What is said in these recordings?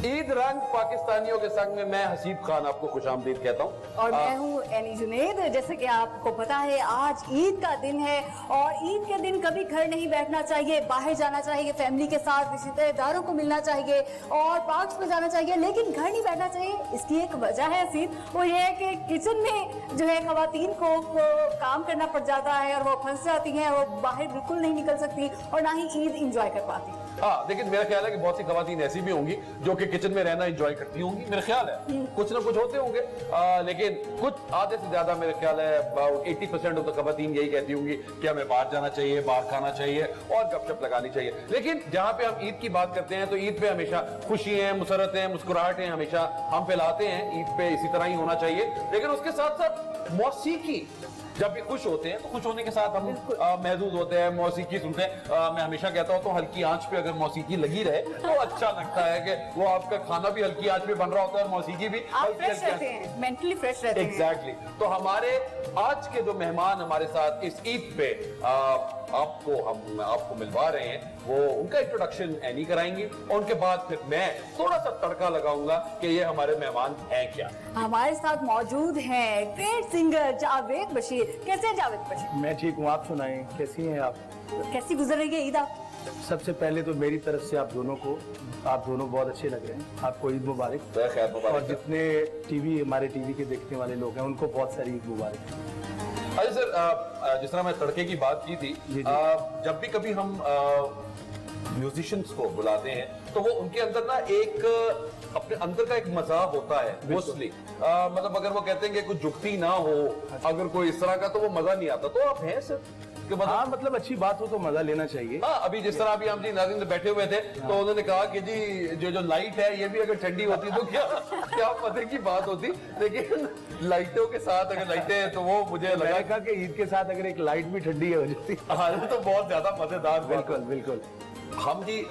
ईद रंग पाकिस्तानियों के संग में मैं हसीब खान आपको खुशामदीद कहता हूँ। और मैं हूँ एनी जुनैद। जैसे कि आपको पता है आज ईद का दिन है और ईद के दिन कभी घर नहीं बैठना चाहिए, बाहर जाना चाहिए, फैमिली के साथ रिश्तेदारों को मिलना चाहिए और पार्क्स में जाना चाहिए, लेकिन घर नहीं बैठना चाहिए। इसकी एक वजह है हसीब, वो ये है कि किचन में जो है खवातीन को काम करना पड़ जाता है और वो फंस जाती हैं, वो बाहर बिल्कुल नहीं निकल सकती और ना ही ईद इंजॉय कर पाती। हाँ, लेकिन मेरा ख्याल है कि बहुत सी खवातीन ऐसी भी होंगी जो कि किचन में रहना एंजॉय करती होंगी। मेरा ख्याल है कुछ ना कुछ होते होंगे, लेकिन कुछ आधे से ज्यादा मेरे ख्याल है 80% ऑफ द खवातीन यही कहती होंगी कि हमें बाहर जाना चाहिए, बाहर खाना चाहिए और गपशप लगानी चाहिए। लेकिन जहां पे हम ईद की बात करते हैं तो ईद पे हमेशा खुशियां, मुसरतें, मुस्कुराहटें हमेशा हम फैलाते हैं। ईद पे इसी तरह ही होना चाहिए, लेकिन उसके साथ साथ मौसीकी, जब भी खुश होते हैं तो खुश होने के साथ हम महसूस होते हैं, मौसीकी सुनते हैं। मैं हमेशा कहता हूँ तो हल्की आंच पे अगर मौसीकी लगी रहे तो अच्छा लगता है कि वो आपका खाना भी हल्की आंच पे बन रहा होता है और मौसीकी भी फ्रेश रहते हैं, मेंटली फ्रेश रहते हैं। एग्जैक्टली। तो हमारे आज के जो मेहमान हमारे साथ इस ईद पे हम आपको मिलवा रहे हैं, वो उनका इंट्रोडक्शन एनी कराएंगी और उनके बाद फिर मैं थोड़ा सा तड़का लगाऊंगा कि ये हमारे मेहमान हैं क्या। हमारे साथ मौजूद हैं ग्रेट सिंगर जावेद बशीर। कैसे हैं जावेद बशीर? मैं ठीक हूँ, आप सुनाएं, कैसी हैं आप? कैसी गुजर रही है ईद आप? सबसे पहले तो मेरी तरफ से आप दोनों बहुत अच्छे लग रहे हैं। आपको ईद मुबारक। खैर मुबारक। और जितने हमारे टीवी के देखने वाले लोग हैं उनको बहुत सारी ईद मुबारक। अच्छा सर, जिस तरह मैं तड़के की बात की थी, जब भी कभी हम म्यूजिशियंस को बुलाते हैं तो वो उनके अंदर ना एक अपने अंदर का एक मजा होता है मोस्टली। मतलब अगर वो कहते हैं कि कुछ जुगती ना हो, अगर कोई इस तरह का, तो वो मजा नहीं आता। तो आप हैं सर कि हाँ, मतलब अच्छी बात हो तो मजा लेना चाहिए। हाँ, अभी जिस तरह अभी हम जी नाज़रीन बैठे हुए थे तो उन्होंने कहा कि जी जो लाइट है ये भी अगर ठंडी होती तो क्या मजे की बात होती, लेकिन लाइटों के साथ अगर लाइटें हैं तो वो मुझे लगा कहा कि ईद के साथ अगर एक लाइट भी ठंडी हो जाती तो बहुत ज्यादा मजेदार। बिल्कुल बिल्कुल। हम जी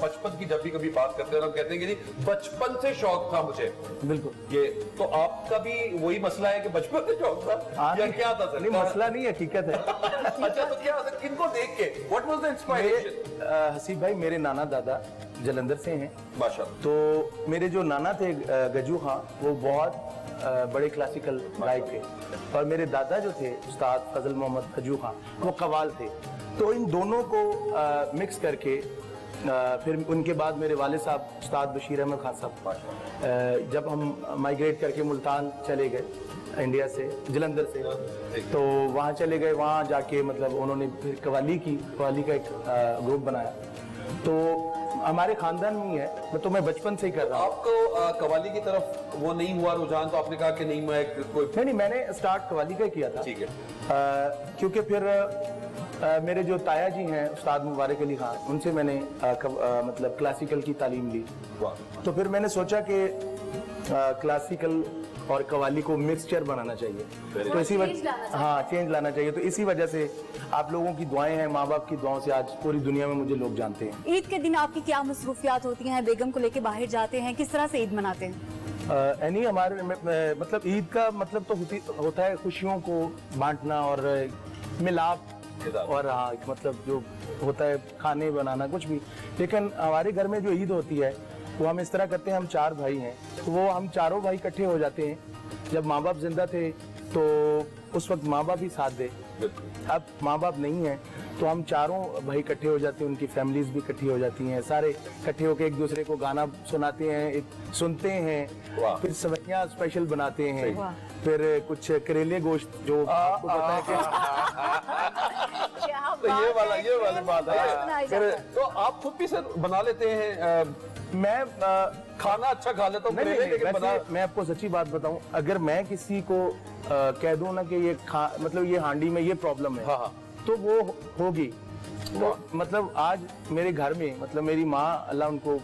बचपन की जब भी कभी बात करते हैं हम कहते हैं कि जी बचपन से शौक था मुझे। बिल्कुल। ये तो आपका भी वही मसला है कि बचपन से शौक था या क्या था सर? नहीं, मसला नहीं, हकीकत है। अच्छा, तो क्या सर, किनको देख के what was the inspiration? Haseeb भाई मेरे नाना दादा जलंधर से हैं माशाल्लाह। तो मेरे जो नाना थे गजू खां, वो बहुत बड़े क्लासिकल गायक थे और मेरे दादा जो थे उस्ताद फजल मोहम्मद गजू खां, वो कव्वाल थे। तो इन दोनों को मिक्स करके फिर उनके बाद मेरे वाले साहब उस्ताद बशीर अहमद खान साहब, जब हम माइग्रेट करके मुल्तान चले गए इंडिया से, जलंधर से, तो वहाँ चले गए। वहाँ जाके मतलब उन्होंने फिर कव्वाली का एक ग्रुप बनाया। तो हमारे खानदान में ही है, तो मैं बचपन से ही कर रहा हूँ। आपको कव्वाली की तरफ वो नहीं हुआ रुझान, तो आपने कहा कि नहीं मैं कोई नहीं, मैंने स्टार्ट कव्वाली का किया था। ठीक है। क्योंकि फिर मेरे जो ताया जी हैं उस्ताद मुबारक अली खान, उनसे मैंने मतलब क्लासिकल की तालीम ली। तो फिर मैंने सोचा कि क्लासिकल और कव्वाली को मिक्सचर बनाना चाहिए, तो इसी वजह चेंज लाना चाहिए। तो इसी वजह से आप लोगों की दुआएं हैं, माँ बाप की दुआओं से आज पूरी दुनिया में मुझे लोग जानते हैं। ईद के दिन आपकी क्या मसरूफियात होती हैं? बेगम को लेके बाहर जाते हैं, किस तरह से ईद मनाते हैं? यानी हमारे मतलब ईद का मतलब तो होता है खुशियों को बांटना और मिलाप, और हाँ मतलब जो होता है खाने बनाना कुछ भी। लेकिन हमारे घर में जो ईद होती है वो हम इस तरह करते हैं, हम 4 भाई हैं तो वो हम चारों भाई इकट्ठे हो जाते हैं। जब माँ बाप जिंदा थे तो उस वक्त माँ बाप ही साथ दे, अब माँ बाप नहीं है तो हम चारों भाई इकट्ठे हो जाते हैं, उनकी फैमिलीज भी इकट्ठी हो जाती हैं, सारे इकट्ठे होकर एक दूसरे को गाना सुनाते हैं, सुनते हैं, फिर सवैयां स्पेशल बनाते हैं, फिर कुछ करेले गोश्त जो आपको पता है तो ये वाली बात है। तो आप खुद भी सर बना लेते हैं? मैं खाना अच्छा खा लेता हूँ, लेकिन मैं आपको सच्ची बात बताऊं, अगर मैं किसी को कह दूं ना कि ये मतलब ये हांडी में ये प्रॉब्लम है, तो वो होगी। तो मतलब आज मेरे घर में मतलब मेरी माँ, अल्लाह उनको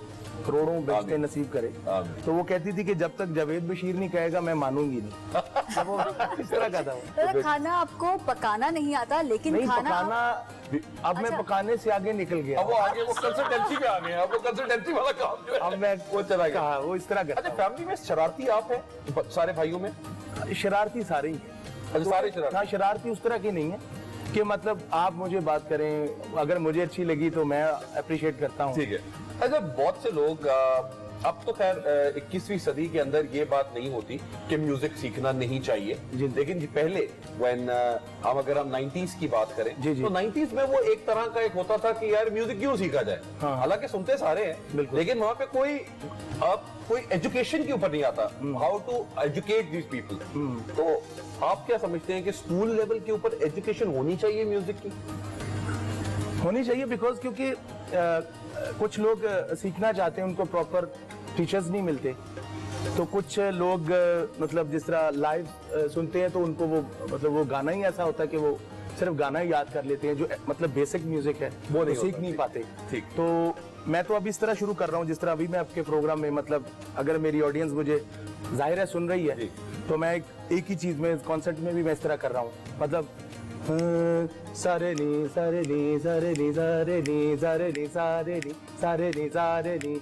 करोड़ों बेचते नसीब करे, तो वो कहती थी कि जब तक जावेद बशीर नहीं कहेगा मैं मानूंगी नहीं। जब वो इस तरह का था। तो खाना आपको पकाना नहीं आता, लेकिन नहीं खाना पकाना अब मैं पकाने से आगे निकल गया। अब वो आगे वो कंसल्टेंसी पे आ गए, अब वो कंसल्टेंसी वाला काम जो है अब मैं वो चला गया। वो इस तरह का। अच्छा, फैमिली में शरारती आप हैं सारे भाइयों में? शरारती सारे ही हैं। सारे शरारती? हाँ, शरारती उस तरह की नहीं है कि मतलब आप मुझे बात करें, अगर मुझे अच्छी लगी तो मैं अप्रिशिएट करता हूँ। ठीक है। अच्छा, बहुत से लोग अब तो खैर 21वीं सदी के अंदर ये बात नहीं होती कि म्यूजिक सीखना नहीं चाहिए, लेकिन जी पहले व्हेन हम अगर हम 90s की बात करें तो 90s में वो एक तरह का एक होता था कि यार म्यूजिक क्यों सीखा जाए। हालांकि सुनते सारे हैं लेकिन वहां पे कोई एजुकेशन के ऊपर नहीं आता, how to educate these people. तो आप क्या समझते हैं कि स्कूल लेवल के ऊपर एजुकेशन होनी चाहिए म्यूजिक की? होनी चाहिए, बिकॉज क्योंकि कुछ लोग सीखना चाहते हैं, उनको प्रॉपर टीचर्स नहीं मिलते। तो कुछ लोग मतलब जिस तरह लाइव सुनते हैं तो उनको वो मतलब वो गाना ही ऐसा होता है कि वो सिर्फ गाना ही याद कर लेते हैं, जो मतलब बेसिक म्यूजिक है वो सीख नहीं पाते। ठीक। तो मैं तो अब इस तरह शुरू कर रहा हूँ, जिस तरह अभी मैं आपके प्रोग्राम में मतलब अगर मेरी ऑडियंस मुझे जाहिर है सुन रही है तो मैं एक ही चीज में कॉन्सर्ट में भी मैं इस तरह कर रहा हूँ, मतलब सारे नी सारे नी सारे नी सारे नी सारे नी सारे नी सारे नी सारे नी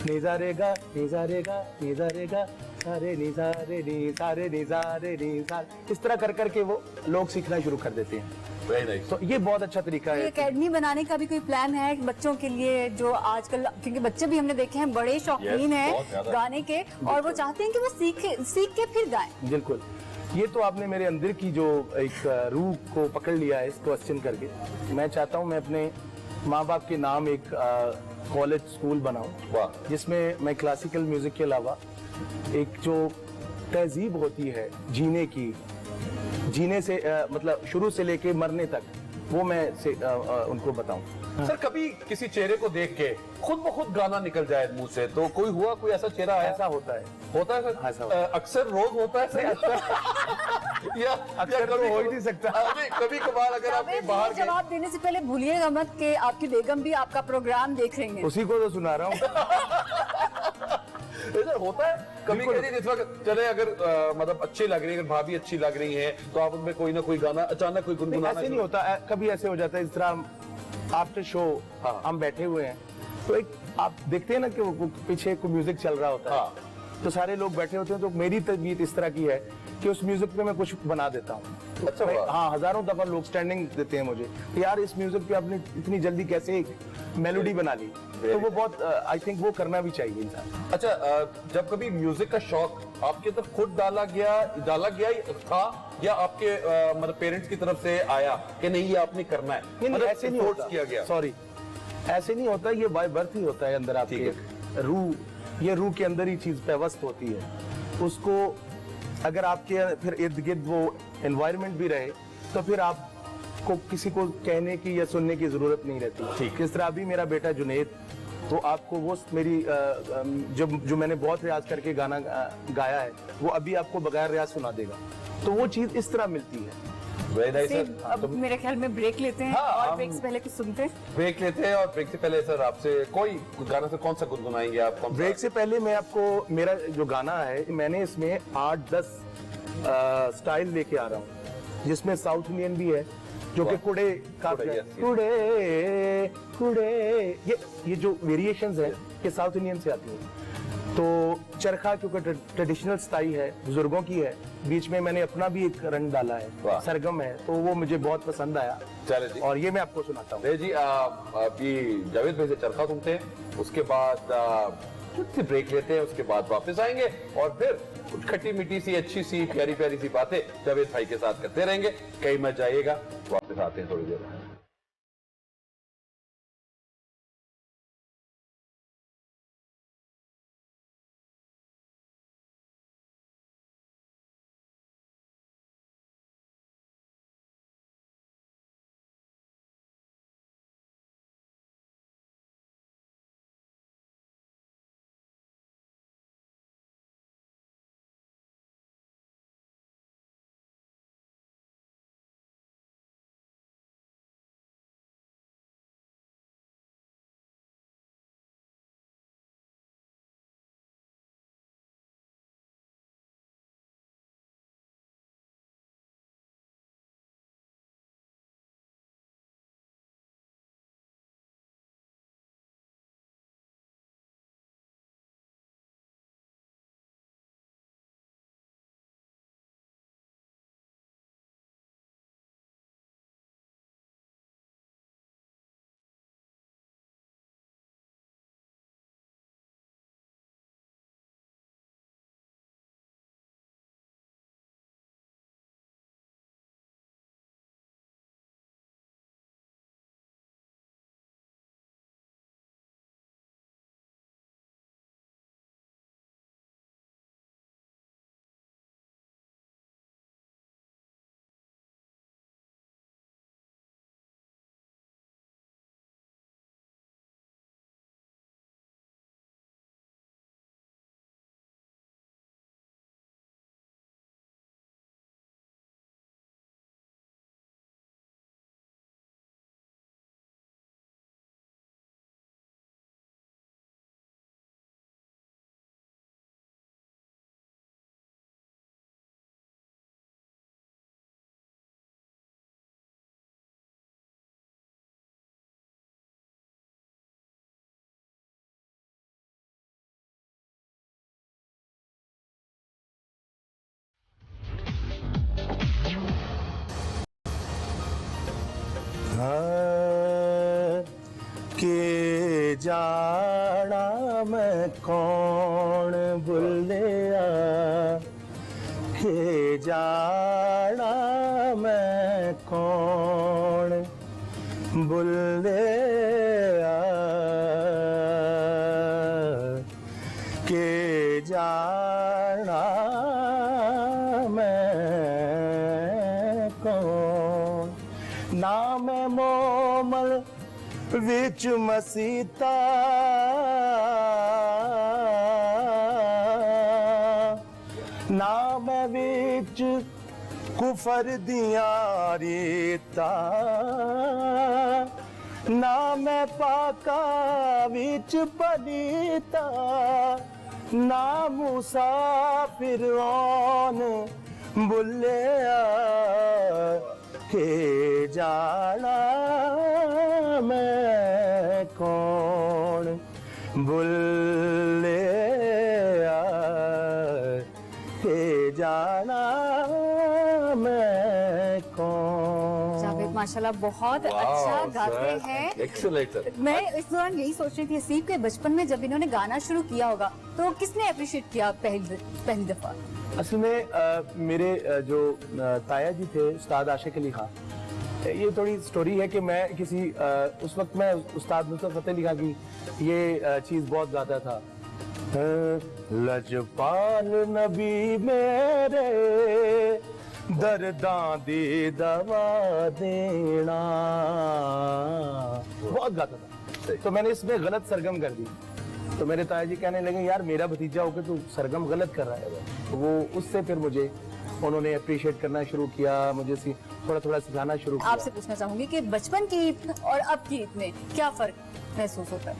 नी सारे गा नी सारे गा नी सारे गा सारे नी सारे नी सारे नी सारे नी सारे, इस तरह कर करके वो लोग सीखना शुरू कर देते हैं। Very nice. तो ये बहुत अच्छा तरीका है। एकेडमी बनाने का भी कोई प्लान है बच्चों के लिए, जो आजकल क्योंकि बच्चे भी हमने देखे हैं बड़े शौकीन हैं गाने के और वो चाहते हैं कि वो सीख के फिर गाएं। बिल्कुल, ये तो आपने मेरे अंदर की जो एक रूह को पकड़ लिया है इस क्वेश्चन करके। मैं चाहता हूँ मैं अपने माँ बाप के नाम एक कॉलेज स्कूल बनाऊं जिसमें मैं क्लासिकल म्यूजिक के अलावा एक जो तहजीब होती है जीने की, जीने से मतलब शुरू से लेके मरने तक, वो मैं उनको बताऊं। सर कभी किसी चेहरे को देख के खुद ब खुद गाना निकल जाए मुंह से, तो कोई ऐसा चेहरा है? ऐसा होता है सर? ऐसा होता है। अक्सर रोज होता है सर? या अक्सर तो हो ही नहीं सकता। कभी कभार अगर आप बाहर जवाब देने से पहले भूलिएगा मत कि आपकी बेगम भी आपका प्रोग्राम देख रही है। उसी को तो सुना रहा हूँ। होता है कभी कभी इस वक्त चले अगर मतलब अच्छी लग रही है, अगर भाभी अच्छी लग रही है तो आप उनमें कोई ना कोई गाना अचानक कोई गुनगुनाना। ऐसे नहीं होता, कभी ऐसे हो जाता है इस तरह आफ्टर शो हम बैठे हुए हैं तो एक आप देखते हैं ना कि वो पीछे को म्यूजिक चल रहा होता है तो सारे लोग बैठे होते हैं, तो मेरी तबीयत इस तरह की है कि उस म्यूजिक पे मैं कुछ बना देता हूँ। अच्छा, हाँ, हजारों दफा लोग स्टैंडिंग देते हैं मुझे कि यार इस म्यूजिक पे आपने इतनी जल्दी कैसे एक मेलोडी बना ली, तो वो बहुत आई थिंक वो करना भी चाहिए इंसान। अच्छा, जब कभी म्यूजिक का शौक आपके तरफ खुद डाला गया था या आपके मतलब पेरेंट्स की तरफ से आया कि नहीं ये आपने करना है? मतलब ऐसे नहीं होता, किया गया। सॉरी, ऐसे नहीं होता, ये बाय बर्थ ही होता है अंदर आपके रूह, ये रूह के अंदर ही चीज व्यवस्थ होती है। उसको अगर आपके फिर इर्द गिर्द वो एनवायरनमेंट भी रहे तो फिर आपको किसी को कहने की या सुनने की जरूरत नहीं रहती। जिस तरह अभी मेरा बेटा जुनेद, तो आपको वो मेरी जो मैंने बहुत रियाज करके गाना गाया है वो अभी आपको बगैर रियाज सुना देगा, तो वो चीज इस तरह मिलती है। अब मेरे ख्याल में ब्रेक लेते हैं और ब्रेक से पहले कुछ सुनते हैं। ब्रेक लेते हैं और ब्रेक से पहले सर आपसे कोई गाना से कौन सा गुनगुनाएंगे आप? ब्रेक से पहले मैं आपको मेरा जो गाना है मैंने इसमें 8-10 स्टाइल लेके आ रहा हूँ, जिसमें साउथ इंडियन भी है जो कि कुड़े का कुड़े कुड़े, ये जो वेरिएशंस है ये साउथ इंडियन से आती है। तो चरखा क्योंकि ट्रेडिशनल स्टाइल है, बुजुर्गों की है, बीच में मैंने अपना भी एक रंग डाला है, सरगम है, तो वो मुझे बहुत पसंद आया। चले जी, और ये मैं आपको सुनाता हूँ। जी अभी जावेद भाई से चरखा सुनते हैं, उसके बाद छोटी ब्रेक लेते हैं, उसके बाद वापस आएंगे और फिर कुछ खट्टी मीठी सी अच्छी सी प्यारी प्यारी सी बातें जावेद भाई के साथ करते रहेंगे। कहीं मत जाइएगा, वापस आते हैं थोड़ी देर में। के जाना मैं कौन भुलिया, के जाना मैं कौन भुलिया, के जाना मैं कौन, ना मैं मोमल विच मसीता, ना मैं विच कुफर दिया रेता, ना मैं पाका विच पलीता, ना मुसाफिर औन बुलिया, के जाना मैं कौन बुलिया, के जाना मैं कौन। जावेद माशाल्लाह बहुत अच्छा गाते हैं। Excellent sir. मैं इस दौरान यही सोच रही थी हसीब के बचपन में जब इन्होंने गाना शुरू किया होगा तो किसने अप्रिशिएट किया पहली दफा? असल में मेरे जो ताया जी थे उस्ताद आशिक अली खान, ये थोड़ी स्टोरी है कि मैं किसी उस वक्त मैं उस्ताद नुसरत फतेह अली खान की ये चीज बहुत गाता था। लजपाल नबी मेरे दर्दां दी दवा देना, बहुत गाता था। तो मैंने इसमें गलत सरगम कर दी, तो मेरे ताया जी कहने लगे यार मेरा भतीजा होकर तू सरगम गलत कर रहा है। तो वो उससे फिर मुझे उन्होंने अप्रिशिएट करना शुरू किया, मुझे थोड़ा थोड़ा सिखाना शुरू किया। आपसे पूछना चाहूंगी कि बचपन की ईद और अब की ईद में क्या फर्क महसूस होता है?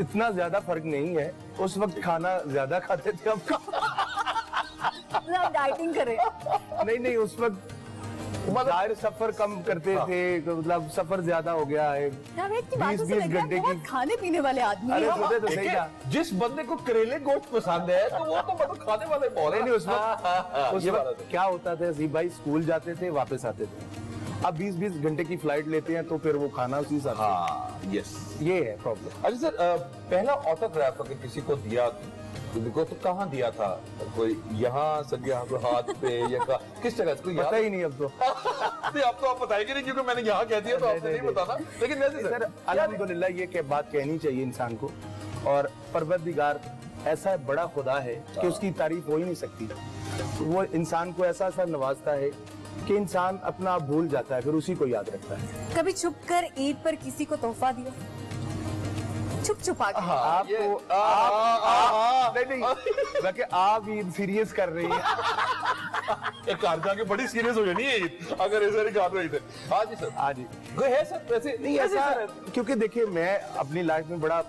इतना ज्यादा फर्क नहीं है, उस वक्त खाना ज्यादा खाते थे हम। आप डाइटिंग करें? नहीं उस वक्त बाहर सफर कम करते थे, मतलब सफर ज्यादा हो गया है। जावेद की बातों से 20 लग रहा है घंटे बहुत की। खाने पीने वाले आदमी अरे हैं। सुने तो सही था। जिस बंदे को करेले गोश्त पसंद है तो वो तो मतलब खाने वाले बहुत है। नहीं उस वक्त ये बात है। क्या होता था हसीब भाई, स्कूल जाते थे वापस आते थे, अब 20-20 घंटे की फ्लाइट लेते हैं तो फिर वो खाना उसी साथ। हाँ यस, ये है प्रॉब्लम। अच्छा सर, पहला ऑटोग्राफ अगर किसी को दिया तो कहाँ दिया था? कोई यहाँ सर, यहाँ कोई हाथ पे या किस जगह? कोई पता ही नहीं अब तो। नहीं अब तो आप बताएंगे नहीं क्योंकि मैंने यहाँ कह दिया तो आपसे नहीं बताना, लेकिन वैसे सर अल्हम्दुलिल्लाह ये क्या बात कहनी चाहिए इंसान को, और परवरदिगार ऐसा बड़ा खुदा है कि उसकी तारीफ हो ही नहीं सकती। वो इंसान को ऐसा ऐसा नवाजता है कि इंसान अपना आप भूल जाता है, फिर उसी को याद रखता है। कभी छुप कर ईद पर किसी को तोहफा दिया? छुप छुपा के? आपको नहीं बाकी आप ईद सीरियस कर रही है। एक कार जाके बड़ी सीरियस हो जानी है अगर ऐसे नहीं कार रही थे। हाँ जी सर, हाँ जी। कोई है सर वैसे? नहीं ऐसा, क्योंकि देखिए मैं अपनी लाइफ में बड़ा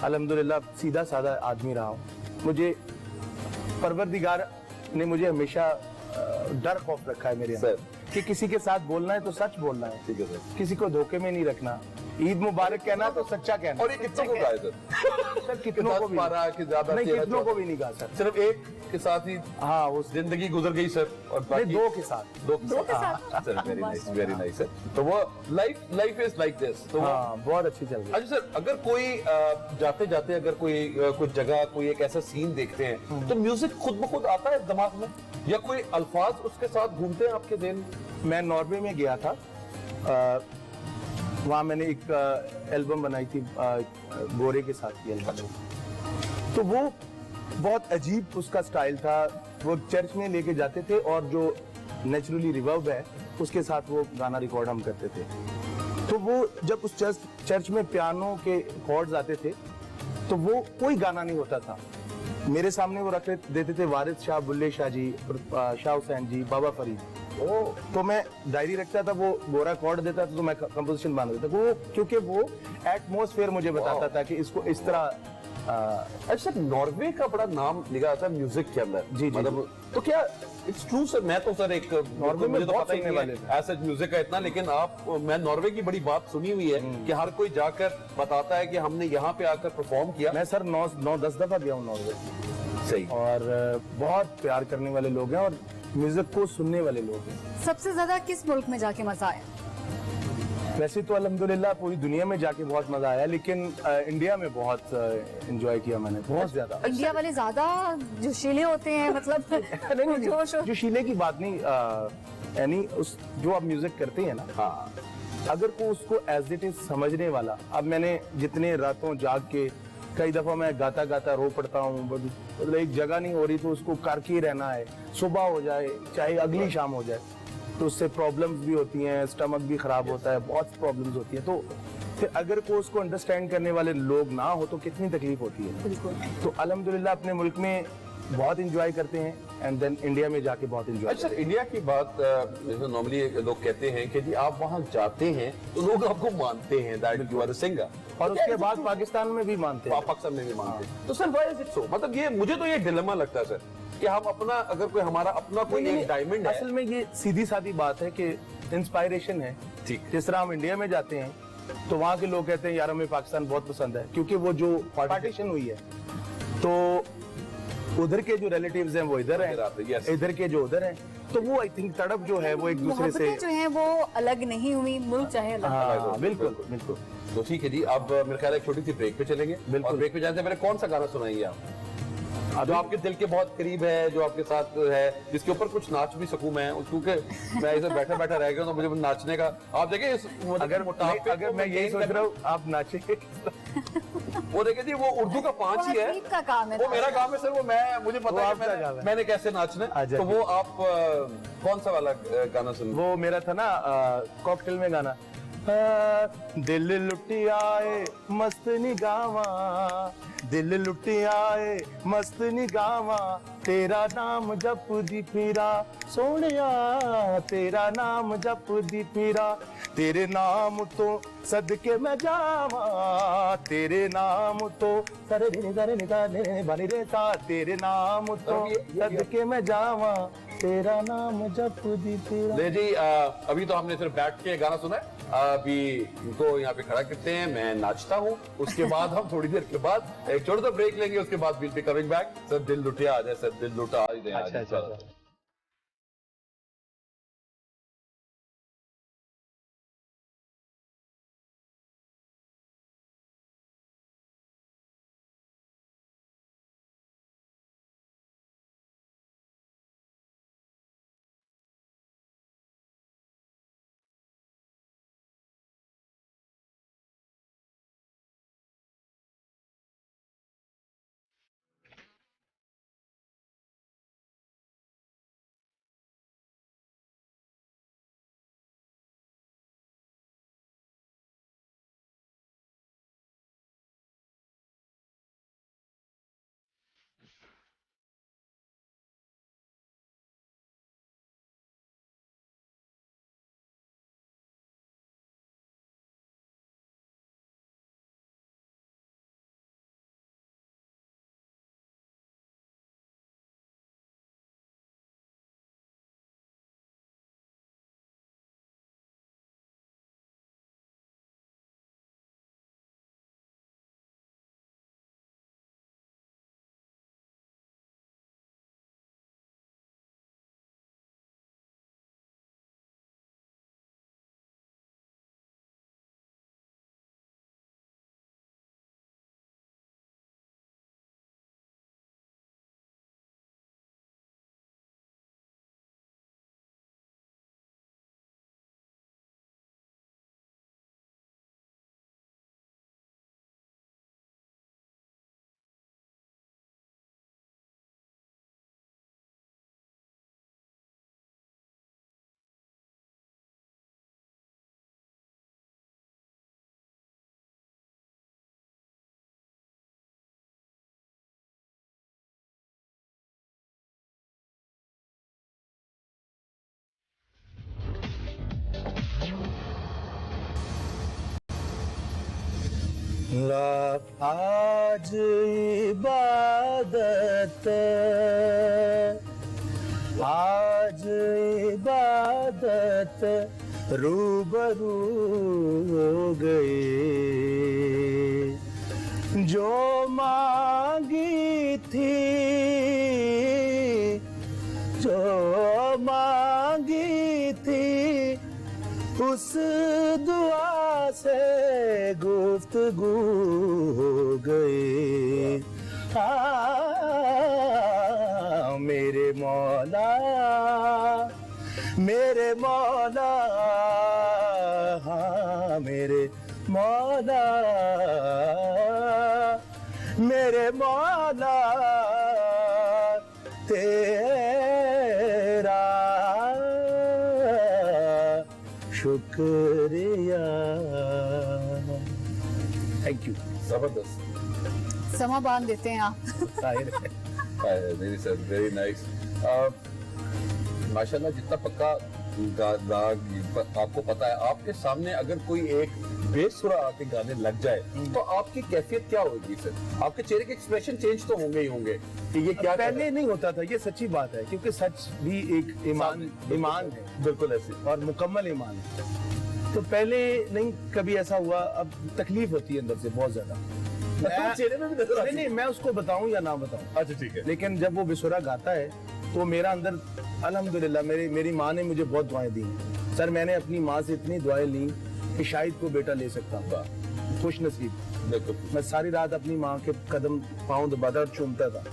अल्हम्दुलिल्लाह सीधा साधा आदमी रहा हूँ। मुझे परवरदिगार ने मुझे हमेशा डर खौफ रखा है मेरे अंदर कि किसी के साथ बोलना है तो सच बोलना है, ठीक है सर। किसी को धोखे में नहीं रखना, ईद मुबारक कहना तो सच्चा कहना। और ये कितनों को गाए सर? सर कितनों को भी कि ज्यादा नहीं, कितनों को भी नहीं गा सर, सिर्फ एक के साथ ही हाँ उस जिंदगी गुजर गई सर, और नहीं बाकी दो के साथ। दो के साथ। Sir very nice sir. तो वो लाइफ इज लाइक दिस। तो हाँ बहुत अच्छी चल रही है। अच्छा सर, अगर कोई जाते जाते अगर कोई कुछ जगह कोई एक ऐसा सीन देखते हैं तो म्यूजिक खुद ब खुद आता है दिमाग में, या कोई अल्फाज उसके साथ घूमते हैं आपके ज़हन में? मैं नॉर्वे में गया था, वहाँ मैंने एक एल्बम बनाई थी, गोरे के साथ की एल्बम। तो वो बहुत अजीब उसका स्टाइल था। वो चर्च में लेके जाते थे और जो नेचुरली रिवर्ब है उसके साथ वो गाना रिकॉर्ड हम करते थे। तो वो जब उस चर्च में पियानो के कॉर्ड्स आते थे तो वो कोई गाना नहीं होता था। मेरे सामने वो रख देते थे वारिस शाह, बुल्ले शाह जी, शाह हुसैन जी, बाबा फरीद। तो मैं डायरी रखता था, वो गोरा कॉर्ड देता था तो मैं कंपोजिशन बना देता। वो क्योंकि वो एटमॉस्फेयर मुझे बताता था कि इसको इस तरह। अच्छा, नॉर्वे का बड़ा नाम लिखा था म्यूजिक के अंदर। जी, मतलब तो क्या इट्स ट्रू सर? मैं तो सर एक नॉर्वे में मुझे तो बहुत पता ही सुनने नहीं वाले है ऐसा म्यूजिक का इतना, लेकिन आप मैं नॉर्वे की बड़ी बात सुनी हुई है कि हर कोई जाकर बताता है कि हमने यहाँ पे आकर परफॉर्म किया। मैं सर 9-10 दफा गया हूँ नॉर्वे, सही। और बहुत प्यार करने वाले लोग हैं और म्यूजिक को सुनने वाले लोग हैं। सबसे ज्यादा किस मुल्क में जाके मजा आया? वैसे तो अल्हम्दुलिल्लाह पूरी दुनिया में जाके बहुत मजा आया, लेकिन इंडिया में बहुत एंजॉय किया मैंने, बहुत ज्यादा। इंडिया वाले ज्यादा जोशीले होते हैं, मतलब जोश जो शीले की बात नहीं, यानी उस जो आप म्यूजिक करते हैं ना, हाँ, अगर को उसको एज इट इज समझने वाला, अब मैंने जितने रातों जाग के कई दफा मैं गाता गाता रो पड़ता हूँ, मतलब एक जगह नहीं हो रही तो उसको करके ही रहना है, सुबह हो जाए चाहे अगली शाम हो जाए, तो उससे प्रॉब्लम्स भी होती हैं, स्टमक भी खराब होता है, बहुत प्रॉब्लम्स होती है। तो फिर अगर को उसको अंडरस्टैंड करने वाले लोग ना हो तो कितनी तकलीफ होती है। बिल्कुल। तो अल्हम्दुलिल्लाह अपने मुल्क में बहुत इंजॉय करते हैं, एंड देन इंडिया में जाके बहुत इंजॉय। अच्छा, इंडिया की बात जैसे नॉर्मली लोग कहते हैं कि जी आप वहाँ जाते हैं तो लोग आपको मानते हैं that you are a singer, और उसके बाद पाकिस्तान में भी मानते हैं। पाकिस्तान में भी मानते हैं। तो sir why is it so? मतलब ये मुझे तो ये डिलेमा लगता है सर कि हम अपना, अगर कोई हमारा अपना कोई एक डायमंड है, असल में ये सीधी सादी बात है कि इंस्पायरेशन है। ठीक। जिस तरह हम इंडिया में जाते हैं तो वहाँ के लोग कहते हैं यार हमें पाकिस्तान बहुत पसंद है, क्योंकि वो जो पार्टीशन हुई है तो उधर के जो रिलेटिव्स हैं वो इधर हैं, इधर के जो उधर हैं, तो वो आई थिंक तड़प जो है वो एक दूसरे से मोहब्बतें जो हैं वो अलग नहीं हुई, मुल्क चाहे अलग। हाँ, बिल्कुल बिल्कुल। तो ठीक है जी, अब मेरे ख्याल है एक छोटी सी ब्रेक पे चलेंगे। बिल्कुल। और ब्रेक पे जाने से पहले कौन सा गाना सुनाएंगे आप जो आपके दिल के बहुत करीब है, जो आपके साथ है, जिसके ऊपर कुछ नाच भी सकूं मैं, क्योंकि मैं इसे बैठा बैठा रह गया तो मुझे नाचने का, आप देखिए इस अगर मैं यही सोच रहा हूँ आप नाचिए। वो देखिए जी, वो उर्दू का 5 ही है, का काम है, वो मेरा काम है सर, वो मैं, मुझे पता है कि मैंने कैसे नाचना है। अच्छा, तो वो आप कौन सा वाला गाना सुन? वो मेरा था ना कॉकटेल में गाना, दिल लुटी आए मस्त निगावा, दिल लुटी आए मस्त निगावा, तेरा नाम जप दी फिरा सोनिया, तेरा नाम जप दी फिरा, तेरे नाम तो सदके मैं जावा, तेरे नाम तो सरे निकाले बनी रहता, तेरे नाम तो सदके मैं जावा, तेरा नाम जप दी फिरा। ले जी, अभी तो हमने सिर्फ बैठ के गाना सुना है, अभी इनको यहाँ पे खड़ा करते हैं, मैं नाचता हूँ, उसके बाद हम थोड़ी देर के बाद एक छोटा सा ब्रेक लेंगे, उसके बाद will be coming back. Sir दिल लुटिया आ जाए, सर दिल लुटा आ जाए। अच्छा। आज इबादत, आज इबादत रूबरू हो गए, जो मांगी थी, जो मांगी थी उस दुआ से गुफ्तगू हो गई। हाँ मेरे मौला, मेरे मौला, हाँ मेरे मौला, मेरे मौला तेरा शुक्रिया। Thank you. जबरदस्त। समा बांध देते हैं आप। ताहिर है। Very sir, very nice. माशाल्लाह जितना पक्का आपको पता है, आपके सामने अगर कोई एक बेसुरा आके गाने लग जाए तो आपकी कैफियत क्या होगी सर? आपके चेहरे के एक्सप्रेशन चेंज तो होंगे ही होंगे कि ये क्या पहले नहीं होता था, ये सच्ची बात है, क्योंकि सच भी एक ईमान है, बिल्कुल ऐसे। और मुकम्मल ईमान है। तो पहले नहीं कभी ऐसा हुआ, अब तकलीफ होती है अंदर से बहुत ज्यादा। चेहरे में भी नजर आती है। नहीं, मैं उसको बताऊं या ना बताऊं, अच्छा ठीक है। लेकिन जब वो बेसुरा गाता है तो मेरा अंदर अल्हम्दुलिल्लाह मेरी माँ ने मुझे बहुत दुआएं दी हैं। सर मैंने अपनी माँ से इतनी दुआएं ली कि शायद को बेटा ले सकता हूँ। खुश नसीब। बिल्कुल। मैं सारी रात अपनी माँ के कदम पाँव दबाता और चूमता था,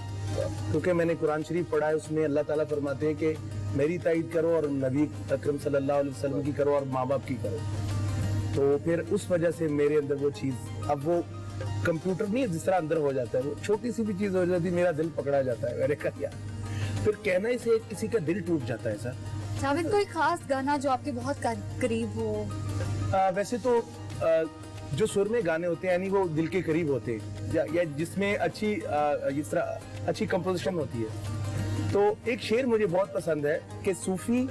क्योंकि मैंने कुरान शरीफ पढ़ा है, उसमें अल्लाह ताला फरमाते हैं कि मेरी ताईद करो और नबी अकरम सल्लल्लाहु अलैहि वसल्लम की करो और माँ बाप की करो। तो फिर उस वजह से मेरे अंदर वो चीज़, अब वो कंप्यूटर नहीं है जिस तरह अंदर हो जाता है, वो छोटी सी भी चीज़ हो जाती है मेरा दिल पकड़ा जाता है। मैंने कहा यार, फिर कहने से किसी का दिल टूट जाता है सर। जावेद, कोई खास गाना जो आपके बहुत करीब हो? वैसे तो जो सुर में गाने होते हैं यानी वो दिल के करीब होते हैं, या जिसमें अच्छी इस तरह अच्छी कंपोजिशन होती है। तो एक शेर मुझे बहुत पसंद है कि सूफी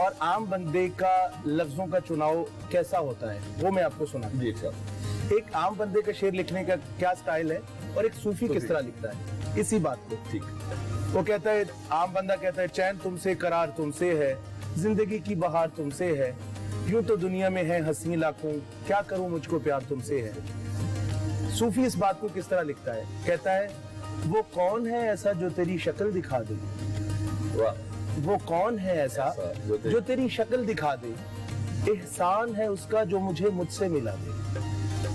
और आम बंदे का लफ्जों का चुनाव कैसा होता है, वो मैं आपको सुना। जी सर। एक आम बंदे का शेर लिखने का क्या स्टाइल है और एक सूफी किस तरह लिखता है, इसी बात को। ठीक। वो कहता है, आम बंदा कहता है, चैन तुमसे करार तुमसे है, जिंदगी की बहार तुमसे है, यूं तो दुनिया में है हंसी लाखों, क्या करूं मुझको प्यार तुमसे है। सूफी इस बात को किस तरह लिखता है, कहता है वो कौन है ऐसा जो तेरी शक्ल दिखा दे, वाह। वो कौन है ऐसा जो तेरी शक्ल दिखा दे, एहसान है उसका जो मुझे मुझसे मिला दे।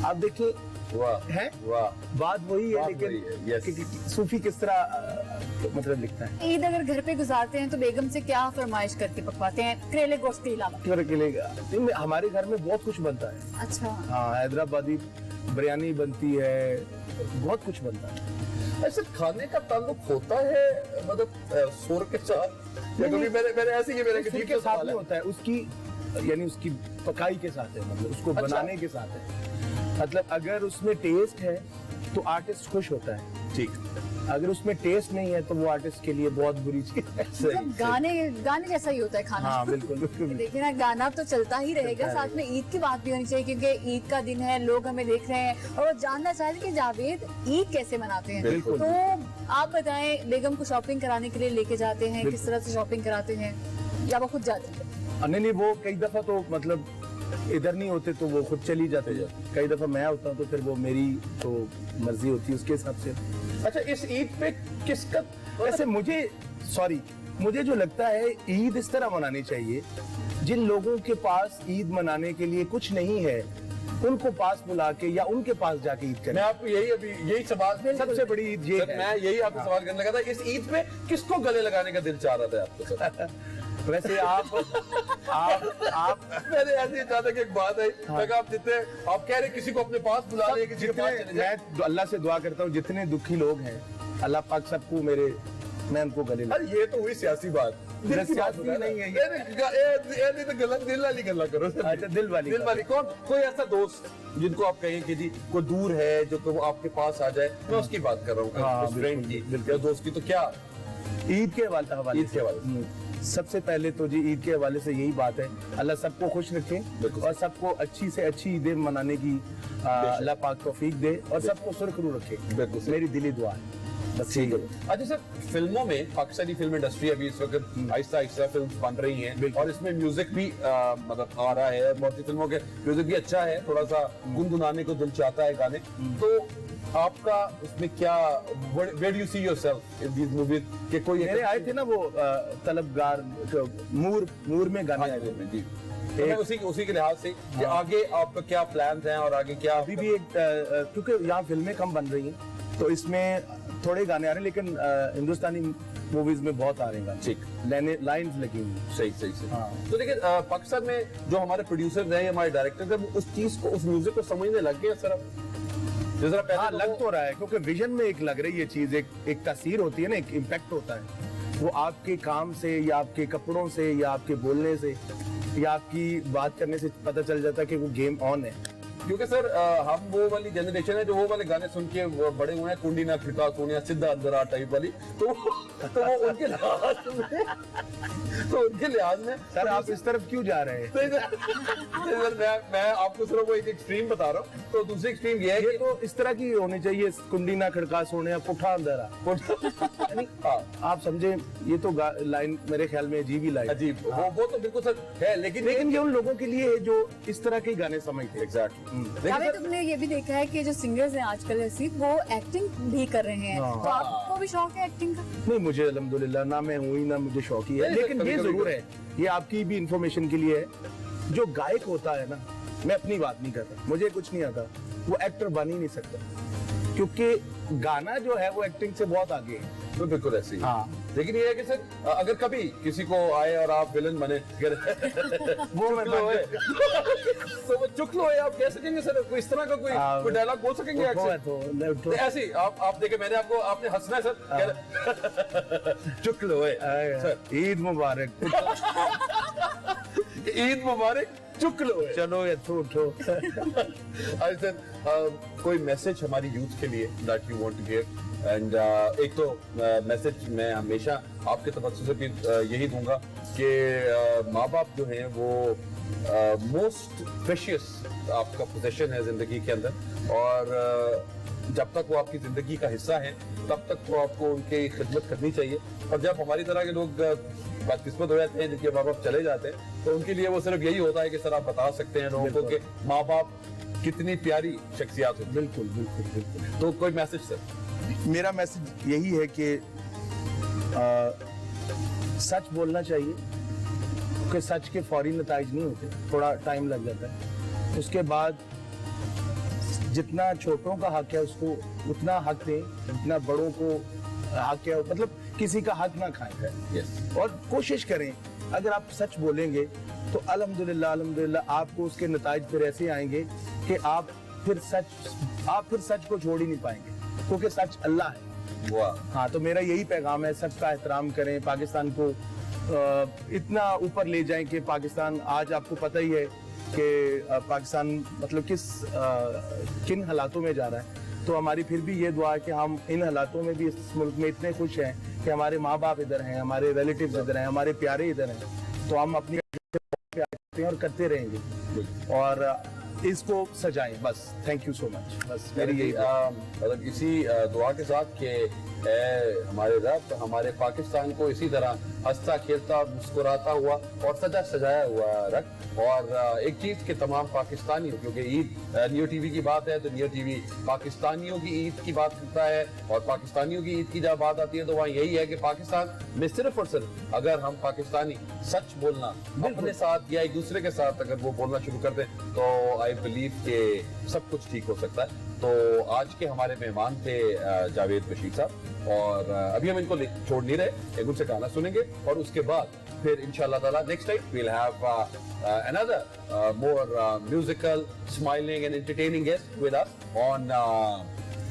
आप देखिए, वाह है वाह, बात वही है, बात लेकिन वही है, yes। कि सूफी किस तरह मतलब लिखता है। ईद अगर घर पे गुजारते हैं तो बेगम से क्या फरमाइश करके पकवाते हैं, करेले गोश्त के अलावा? हमारे घर में बहुत कुछ बनता है। अच्छा। हाँ, हैदराबादी बिरयानी बनती है, बहुत कुछ बनता है। ऐसे खाने का ताल्लुक होता है मतलब सुर के साथ? या कभी मैंने ऐसे ही मेरे सूफी के साथ नहीं होता है, उसकी यानी उसकी पकाई के साथ है, मतलब उसको अच्छा। बनाने के साथ है। मतलब अगर उसमें टेस्ट है तो आर्टिस्ट खुश होता है, ठीक। अगर उसमें टेस्ट नहीं है तो वो आर्टिस्ट के लिए बहुत बुरी चीज है। मतलब गाने जैसा ही होता है खाना। हाँ बिल्कुल बिल्कुल। देखिए ना, गाना तो चलता ही रहेगा, साथ में ईद की बात भी होनी चाहिए, क्योंकि ईद का दिन है, लोग हमें देख रहे हैं और वो जानना चाह रहे हैं कि जावेद ईद कैसे मनाते हैं। बिल्कुल। तो आप बताएं, बेगम को शॉपिंग कराने के लिए लेके जाते हैं, किस तरह से शॉपिंग कराते हैं, या वो खुद जाती है? नहीं, वो कई दफा तो मतलब इधर नहीं होते तो वो खुद चली जाते हैं, कई दफा मैं होता हूँ तो फिर वो मेरी तो मर्जी होती है उसके हिसाब से। अच्छा, इस ईद पे किसका वैसे मुझे जो लगता है ईद इस तरह मनानी चाहिए, जिन लोगों के पास ईद मनाने के लिए कुछ नहीं है उनको पास बुला के या उनके पास जाके ईद करें। मैं आपको यही सवाल, सबसे बड़ी ईद ये है। मैं यही आपको सवाल करने लगा था, इस ईद पे किसको गले लगाने का दिल चाह रहा था आपको सर? वैसे आप मैंने ऐसे ही चाहता कि एक बात है, मैं कहा आप जितने आप कह रहे किसी को अपने पास बुला रहे, किसी के पास चले जाए। मैं अल्लाह से दुआ करता हूँ जितने दुखी लोग हैं अल्लाह पाक सबको मैं उनको गले अरे ये तो हुई सियासी बात, दिल की बात सियासी नहीं है ये। ये तो गलत दिल वाली गल्ला करो। अच्छा, दिल वाली कोई ऐसा दोस्त जिनको आप कहें कि जी कोई दूर है जो वो आपके पास आ जाए, मैं उसकी बात कर रहा हूँ, हाँ, फ्रेंड की, या दोस्त की। तो क्या ईद के हवाले ईद के हवाले सबसे पहले तो जी ईद के हवाले से यही बात है, अल्लाह सबको खुश रखे और सबको अच्छी से अच्छी ईदें मनाने की अल्लाह पाक तौफीक दे और सबको सुरखरू रखे। बिल्कुल मेरी दिली दुआ है, बस ठीक ठीक है। अच्छा सर, फिल्मों में पाकिस्तानी फिल्म इंडस्ट्री अभी इस वक्त आहिस्ता आहिस्ता फिल्म बन रही हैं और इसमें म्यूजिक भी मतलब आ रहा है, बहुत सी फिल्मों के म्यूजिक भी अच्छा है, थोड़ा सा गुनगुनाने को दिल चाहता है गाने। तो आपका उसमें क्या, where do you see yourself in these movies? कि कोई मेरे आए थे ना वो तलबगार मूर में गाने आए थे, तो मैं उसी के लिहाज से कि आगे आपका क्या प्लान हैं और आगे क्या अभी भी एक क्योंकि यहाँ फिल्में कम बन रही हैं तो इसमें थोड़े गाने आ रहे हैं, लेकिन हिंदुस्तानी मूवीज में बहुत आ रहे हैं गाने। ठीक। लाइंस लगी हुई हैं। सही हाँ। तो लेकिन पाकिस्तान में जो हमारे प्रोड्यूसर हैं, हमारे डायरेक्टर हैं, वो उस चीज को, उस म्यूजिक को समझने लग गए सर अब? जिस तरह पहले हाँ, तो लग तो रहा है क्योंकि विजन में एक लग रही है चीज, एक तासीर होती है ना, एक इम्पैक्ट होता है। वो आपके काम से या आपके कपड़ों से या आपके बोलने से या आपकी बात करने से पता चल जाता है कि वो गेम ऑन है। क्योंकि सर हम वो वाली जनरेशन है जो वो वाले गाने सुन के वो बड़े हुए हैं, कुंडी ना खिड़का सोनिया सीधा अंदर आ टाइप वाली, तो वो उनके लिहाज में सर आप इस तरफ क्यों जा रहे हैं? सर मैं आपको सिर्फ वो एक एक्सट्रीम बता रहा हूँ, तो दूसरी एक्सट्रीम ये है ये कि तो इस तरह की होनी चाहिए, कुंडी ना खड़का सोने पुठा अंदर आ। यानी आप समझे, ये तो लाइन मेरे ख्याल में अजीब ही लाइन। अजीब, वो तो बिल्कुल सर है, लेकिन ये उन लोगों के लिए है जो इस तरह के गाने समझते हैं। एग्जैक्टली। जावेद, तुमने ये भी देखा है कि जो सिंगर्स हैं आजकल हसीब, वो एक्टिंग भी कर रहे हैं, हाँ। तो आपको भी शौक है एक्टिंग का? नहीं, मुझे अल्हम्दुलिल्लाह ना मैं हुई ना मुझे शौक ही है, नहीं, लेकिन ये कभी-कभी जरूर है, ये आपकी भी इंफॉर्मेशन के लिए है, जो गायक होता है ना, मैं अपनी बात नहीं करता, मुझे कुछ नहीं आता, वो एक्टर बन ही नहीं सकता, क्योंकि गाना जो है वो एक्टिंग से बहुत आगे है। तो बिल्कुल ऐसे ही। हाँ। लेकिन ये है कि सर अगर कभी किसी को आए और आप विलन बने वो मैं चुकलो है तो वो चुकलो है, आप कह सकेंगे सर? कोई इस तरह का कोई डायलॉग बोल सकेंगे तो ऐसे ही? आप देखे, मैंने आपने हंसना है सर, चुकलो है सर। ईद मुबारक। ईद मुबारक, चुकलो है। चलो ये उठो। आज सर कोई मैसेज हमारी यूथ के लिए that you want to give? And एक तो मैसेज मैं हमेशा आपके तबस्सुम से भी यही दूंगा कि माँ बाप जो हैं वो मोस्ट प्रेशियस आपका पोजीशन है जिंदगी के अंदर, और जब तक वो आपकी जिंदगी का हिस्सा है तब तक तो आपको उनकी खिदमत करनी चाहिए। और जब हमारी तरह के लोग बदकिस्मत हो जाते हैं, जिनके माँ बाप चले जाते हैं, तो उनके लिए वो सिर्फ यही होता है कि सर आप बता सकते हैं लोगों को कि माँ बाप कितनी प्यारी शख्सियात होती है। बिल्कुल बिल्कुल बिल्कुल। तो कोई मैसेज सर? मेरा मैसेज यही है कि सच बोलना चाहिए, क्योंकि सच के फौरी नताइज नहीं होते, थोड़ा टाइम लग जाता है। उसके बाद जितना छोटों का हक है उसको उतना हक दें, जितना बड़ों को हक है, मतलब किसी का हक ना खाएं। yes. और कोशिश करें, अगर आप सच बोलेंगे तो अल्हम्दुलिल्लाह आपको उसके नताइज फिर ऐसे आएंगे कि आप फिर सच को छोड़ ही नहीं पाएंगे, क्योंकि सच अल्लाह है। वाह। हाँ, तो मेरा यही पैगाम है, सच का एहतराम करें, पाकिस्तान को इतना ऊपर ले जाएं कि पाकिस्तान, आज आपको पता ही है कि पाकिस्तान मतलब किन हालातों में जा रहा है। तो हमारी फिर भी ये दुआ है कि हम इन हालातों में भी इस मुल्क में इतने खुश हैं कि हमारे माँ बाप इधर हैं, हमारे रिलेटिव्स इधर हैं, हमारे प्यारे इधर हैं, तो हम अपनी और करते रहेंगे और इसको सजाएं बस। Thank you so much. बस मेरी यही मतलब इसी दुआ के साथ कि हमारे रब हमारे पाकिस्तान को इसी तरह हंसता खेलता मुस्कुराता हुआ और सजा सजाया हुआ रख। और एक चीज के तमाम पाकिस्तानियों, क्योंकि ईद नियो टीवी की बात है तो नियो टीवी पाकिस्तानियों की ईद की बात करता है, और पाकिस्तानियों की ईद की जब बात आती है तो वहाँ यही है कि पाकिस्तान में सिर्फ और सिर्फ अगर हम पाकिस्तानी सच बोलना अपने साथ या एक दूसरे के साथ अगर वो बोलना शुरू कर दें तो आई बिलीव के सब कुछ ठीक हो सकता है। तो आज के हमारे मेहमान थे जावेद बशीर साहब, और अभी हम इनको छोड़ नहीं रहे, एक उनसे गाना सुनेंगे और उसके बाद फिर इंशाल्लाह ताला next time we'll have another more musical, smiling and entertaining guest with us on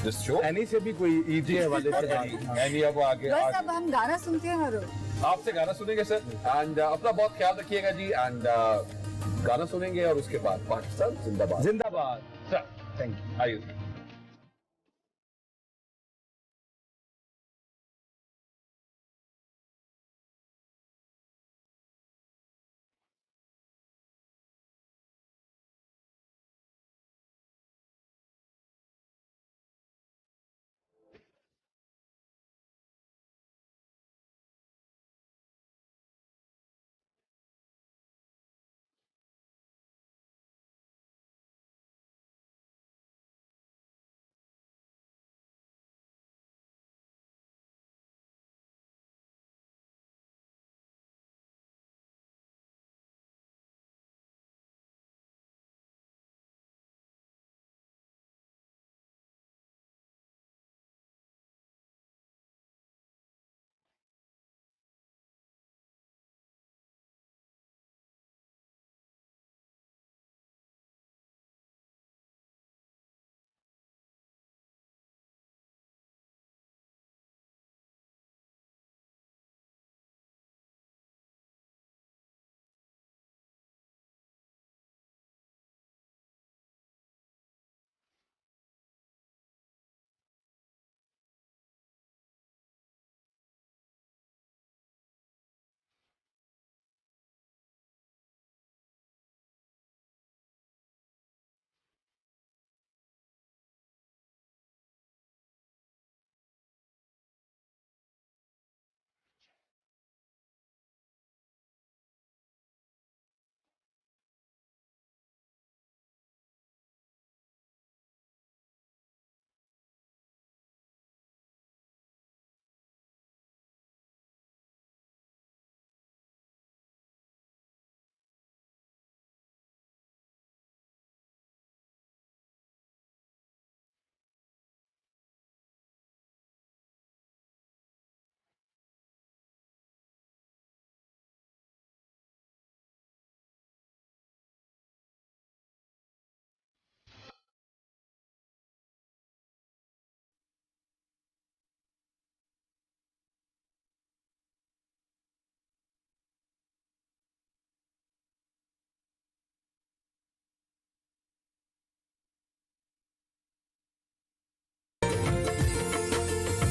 this show. Any से भी कोई ईद के हवाले से एनी अब आगे बस अब हम गाना सुनते हैं और आपसे गाना सुनेंगे सर, एंड अपना बहुत ख्याल रखिएगा जी, एंड गाना सुनेंगे और उसके बाद पाकिस्तान जिंदाबाद। जिंदाबाद। Sir thank you. आइए।